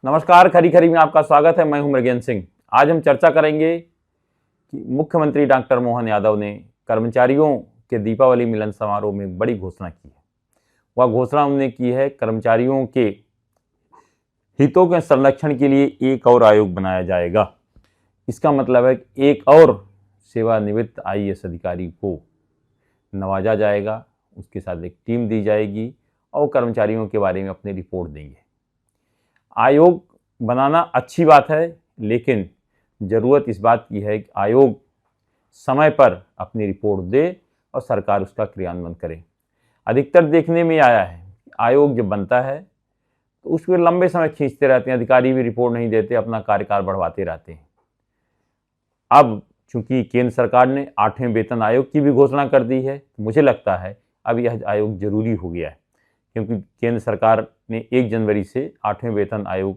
नमस्कार, खरी खरी में आपका स्वागत है। मैं हूं मृगेंद्र सिंह। आज हम चर्चा करेंगे कि मुख्यमंत्री डॉक्टर मोहन यादव ने कर्मचारियों के दीपावली मिलन समारोह में बड़ी घोषणा की है। वह घोषणा उन्होंने की है कर्मचारियों के हितों के संरक्षण के लिए एक और आयोग बनाया जाएगा। इसका मतलब है कि एक और सेवानिवृत्त IAS अधिकारी को नवाजा जाएगा, उसके साथ एक टीम दी जाएगी और कर्मचारियों के बारे में अपनी रिपोर्ट देंगे। आयोग बनाना अच्छी बात है, लेकिन ज़रूरत इस बात की है कि आयोग समय पर अपनी रिपोर्ट दे और सरकार उसका क्रियान्वयन करे। अधिकतर देखने में आया है आयोग जब बनता है तो उसको लंबे समय खींचते रहते हैं, अधिकारी भी रिपोर्ट नहीं देते, अपना कार्यकाल बढ़वाते रहते हैं। अब चूंकि केंद्र सरकार ने 8वें वेतन आयोग की भी घोषणा कर दी है, तो मुझे लगता है अब यह आयोग जरूरी हो गया है, क्योंकि केंद्र सरकार ने 1 जनवरी से 8वें वेतन आयोग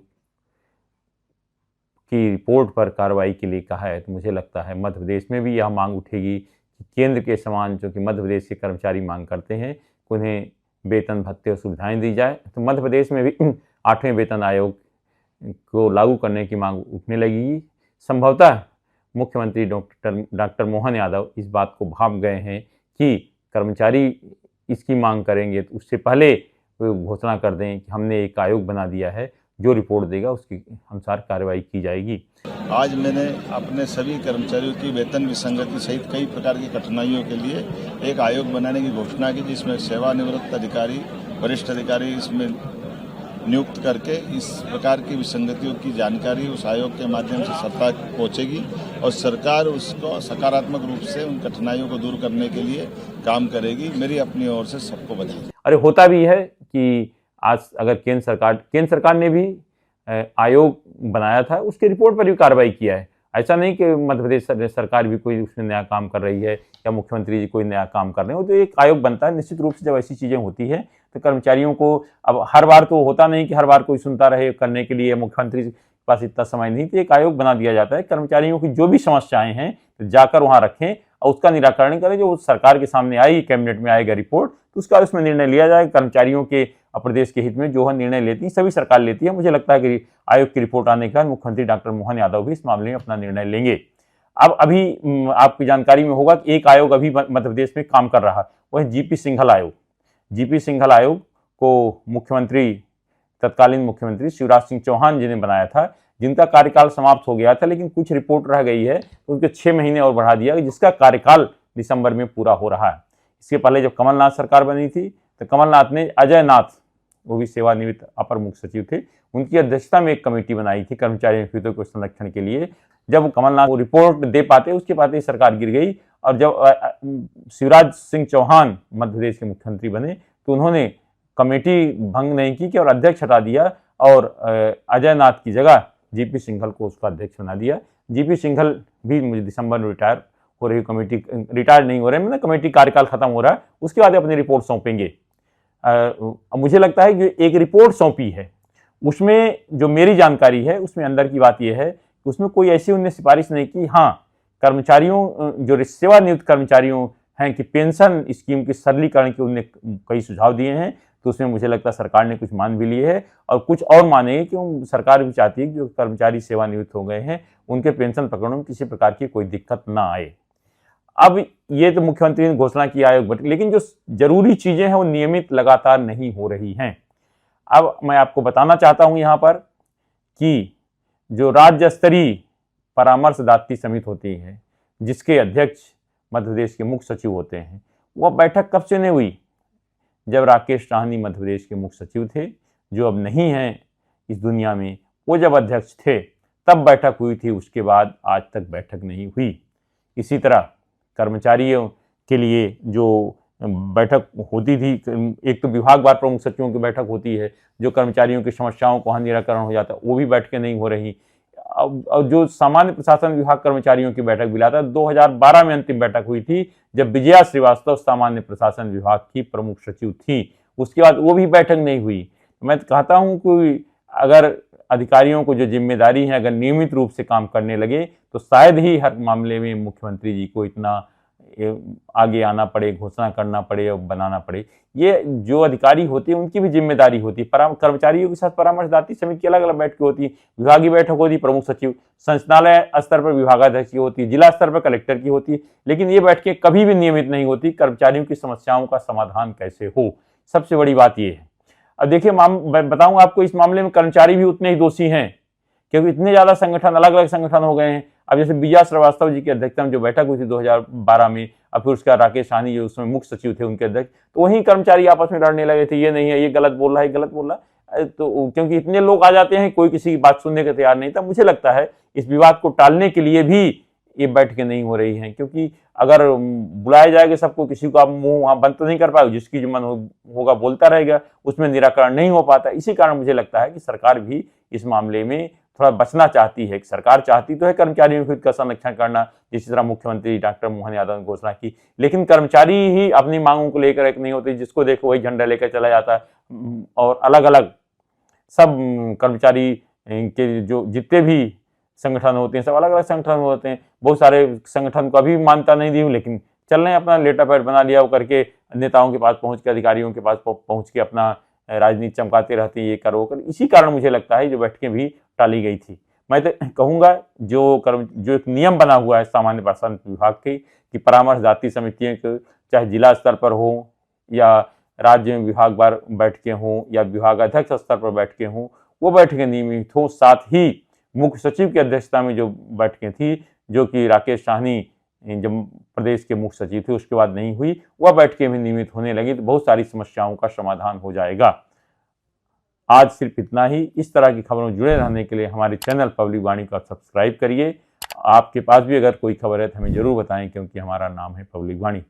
की रिपोर्ट पर कार्रवाई के लिए कहा है। तो मुझे लगता है मध्य प्रदेश में भी यह मांग उठेगी कि केंद्र के समान जो कि मध्य प्रदेश के कर्मचारी मांग करते हैं, उन्हें वेतन भत्ते और सुविधाएं दी जाए। तो मध्य प्रदेश में भी 8वें वेतन आयोग को लागू करने की मांग उठने लगेगी। संभवतः मुख्यमंत्री डॉक्टर मोहन यादव इस बात को भाप गए हैं कि कर्मचारी इसकी मांग करेंगे तो उससे पहले घोषणा कर दें कि हमने एक आयोग बना दिया है, जो रिपोर्ट देगा उसके अनुसार कार्रवाई की जाएगी। आज मैंने अपने सभी कर्मचारियों की वेतन विसंगति सहित कई प्रकार की कठिनाइयों के लिए एक आयोग बनाने की घोषणा की, जिसमें सेवानिवृत्त अधिकारी, वरिष्ठ अधिकारी इसमें नियुक्त करके इस प्रकार की विसंगतियों की जानकारी उस आयोग के माध्यम से सरकार तक पहुंचेगी और सरकार उसको सकारात्मक रूप से उन कठिनाइयों को दूर करने के लिए काम करेगी। मेरी अपनी ओर से सबको बधाई। अरे होता भी है कि आज अगर केंद्र सरकार ने भी आयोग बनाया था, उसकी रिपोर्ट पर भी कार्रवाई किया है। ऐसा नहीं कि मध्य प्रदेश सरकार भी कोई उसमें नया काम कर रही है या मुख्यमंत्री जी कोई नया काम कर रहे हो। तो एक आयोग बनता है। निश्चित रूप से जब ऐसी चीज़ें होती है तो कर्मचारियों को, अब हर बार तो होता नहीं कि हर बार कोई सुनता रहे करने के लिए, मुख्यमंत्री के पास इतना समय नहीं, तो एक आयोग बना दिया जाता है। कर्मचारियों की जो भी समस्याएं हैं तो जाकर वहाँ रखें और उसका निराकरण करें। जो सरकार के सामने आएगी, कैबिनेट में आएगा रिपोर्ट, तो उसका उसमें निर्णय लिया जाएगा। कर्मचारियों के प्रदेश के हित में जो है निर्णय लेती है, सभी सरकार लेती है। मुझे लगता है कि आयोग की रिपोर्ट आने के बाद मुख्यमंत्री डॉक्टर मोहन यादव भी इस मामले में अपना निर्णय लेंगे। अब अभी आपकी जानकारी में होगा कि एक आयोग अभी मध्य प्रदेश में काम कर रहा है, वह GP सिंघल आयोग। GP सिंघल आयोग को तत्कालीन मुख्यमंत्री शिवराज सिंह चौहान जी ने बनाया था, जिनका कार्यकाल समाप्त हो गया था, लेकिन कुछ रिपोर्ट रह गई है तो उनके 6 महीने और बढ़ा दिया, जिसका कार्यकाल दिसंबर में पूरा हो रहा है। इसके पहले जब कमलनाथ सरकार बनी थी तो कमलनाथ ने अजय नाथ, वो भी सेवानिवृत्त अपर मुख्य सचिव थे, उनकी अध्यक्षता में एक कमेटी बनाई थी कर्मचारियों के हितों के संरक्षण के लिए। जब कमलनाथ वो रिपोर्ट दे पाते, उसके बाद ही सरकार गिर गई और जब शिवराज सिंह चौहान मध्य प्रदेश के मुख्यमंत्री बने तो उन्होंने कमेटी भंग नहीं की और अध्यक्ष हटा दिया और अजय नाथ की जगह GP सिंघल को उसका अध्यक्ष बना दिया। GP सिंघल भी मुझे दिसंबर में रिटायर हो रही, कमेटी रिटायर नहीं हो रहे, मतलब कमेटी कार्यकाल खत्म हो रहा है, उसके बाद अपनी रिपोर्ट सौंपेंगे। मुझे लगता है कि एक रिपोर्ट सौंपी है, उसमें जो मेरी जानकारी है उसमें अंदर की बात यह है कि उसमें कोई ऐसी उन्होंने सिफारिश नहीं की। हाँ, कर्मचारियों जो सेवानिवृत्त कर्मचारियों हैं कि पेंशन स्कीम के सरलीकरण के उन्होंने कई सुझाव दिए हैं, तो उसमें मुझे लगता है सरकार ने कुछ मान भी लिए है और कुछ और माने कि सरकार भी चाहती है कि जो कर्मचारी सेवानिवृत्त हो गए हैं उनके पेंशन प्रकरणों में किसी प्रकार की कोई दिक्कत ना आए। अब ये तो मुख्यमंत्री ने घोषणा की आयोग, लेकिन जो जरूरी चीजें हैं वो नियमित लगातार नहीं हो रही हैं। अब मैं आपको बताना चाहता हूं यहां पर कि जो राज्य स्तरीय परामर्शदात्री समिति होती है, जिसके अध्यक्ष मध्य प्रदेश के मुख्य सचिव होते हैं, वह बैठक कब से नहीं हुई? जब राकेश साहनी मध्य प्रदेश के मुख्य सचिव थे, जो अब नहीं हैं इस दुनिया में, वो जब अध्यक्ष थे तब बैठक हुई थी। उसके बाद आज तक बैठक नहीं हुई। इसी तरह कर्मचारियों के लिए जो बैठक होती थी, एक तो विभागवार प्रमुख सचिवों की बैठक होती है, जो कर्मचारियों की समस्याओं को निराकरण हो जाता है, वो भी बैठकें नहीं हो रही। और जो सामान्य प्रशासन विभाग कर्मचारियों की बैठक बुलाता, 2012 में अंतिम बैठक हुई थी, जब विजया श्रीवास्तव सामान्य प्रशासन विभाग की प्रमुख सचिव थी। उसके बाद वो भी बैठक नहीं हुई। मैं कहता हूं कि अगर अधिकारियों को जो जिम्मेदारी है, अगर नियमित रूप से काम करने लगे तो शायद ही हर मामले में मुख्यमंत्री जी को इतना आगे आना पड़े, घोषणा करना पड़े और बनाना पड़े। ये जो अधिकारी होते हैं उनकी भी जिम्मेदारी होती है। कर्मचारियों के साथ परामर्शदात्री समिति की अलग अलग बैठकें होती है, विभागीय बैठक होती है, प्रमुख सचिव, संचालय स्तर पर विभागाध्यक्ष की होती है, जिला स्तर पर कलेक्टर की होती है, लेकिन ये बैठकें कभी भी नियमित नहीं होती। कर्मचारियों की समस्याओं का समाधान कैसे हो, सबसे बड़ी बात ये है। अब देखिए, बताऊंगा आपको, इस मामले में कर्मचारी भी उतने ही दोषी हैं, क्योंकि इतने ज्यादा संगठन, अलग अलग संगठन हो गए हैं। अब जैसे बीजा श्रीवास्तव जी की अध्यक्षता में जो बैठक हुई थी 2012 में, और फिर उसका राकेश सहनी जो उसमें मुख्य सचिव थे उनके अध्यक्ष, तो वहीं कर्मचारी आपस में लड़ने लगे थे, ये नहीं है, ये गलत बोल रहा है, गलत बोल रहा है। तो क्योंकि इतने लोग आ जाते हैं, कोई किसी की बात सुनने को तैयार नहीं था। मुझे लगता है इस विवाद को टालने के लिए भी ये बैठकें नहीं हो रही हैं, क्योंकि अगर बुलाया जाएगा सबको, किसी को आप मुंह वहां बंद तो नहीं कर पाएगा, जिसकी जो मन होगा बोलता रहेगा, उसमें निराकरण नहीं हो पाता। इसी कारण मुझे लगता है कि सरकार भी इस मामले में थोड़ा बचना चाहती है। सरकार चाहती तो है कर्मचारियों के हित का संरक्षण करना, जिस तरह मुख्यमंत्री डॉक्टर मोहन यादव ने घोषणा की, लेकिन कर्मचारी ही अपनी मांगों को लेकर एक नहीं होते, जिसको देखो वही झंडा लेकर चला जाता है। और अलग अलग सब कर्मचारी के जो जितने भी संगठन होते हैं, सब अलग अलग संगठन होते हैं। बहुत सारे संगठन को अभी मान्यता नहीं दी हुई, लेकिन चल रहे हैं, अपना लेटर पैड बना लिया, वो करके नेताओं के पास पहुंच के, अधिकारियों के पास पहुंच के अपना राजनीति चमकाते रहते हैं, ये कर वो कर। इसी कारण मुझे लगता है जो बैठकें भी टाली गई थी। मैं तो कहूँगा जो एक नियम बना हुआ है सामान्य प्रशासन विभाग के, कि परामर्शदात्री समितियों को चाहे जिला स्तर पर हो या राज्य में विभागवार बैठकें हों या विभागाध्यक्ष स्तर पर बैठकें हों, वो बैठकें नियमित हों। साथ ही मुख्य सचिव की अध्यक्षता में जो बैठकें थी, जो कि राकेश सहनी जब प्रदेश के मुख्य सचिव थे उसके बाद नहीं हुई, वह बैठकें भी नियमित होने लगी, तो बहुत सारी समस्याओं का समाधान हो जाएगा। आज सिर्फ इतना ही। इस तरह की खबरों जुड़े रहने के लिए हमारे चैनल पब्लिक वाणी को सब्सक्राइब करिए। आपके पास भी अगर कोई खबर है तो हमें जरूर बताएं, क्योंकि हमारा नाम है पब्लिक वाणी।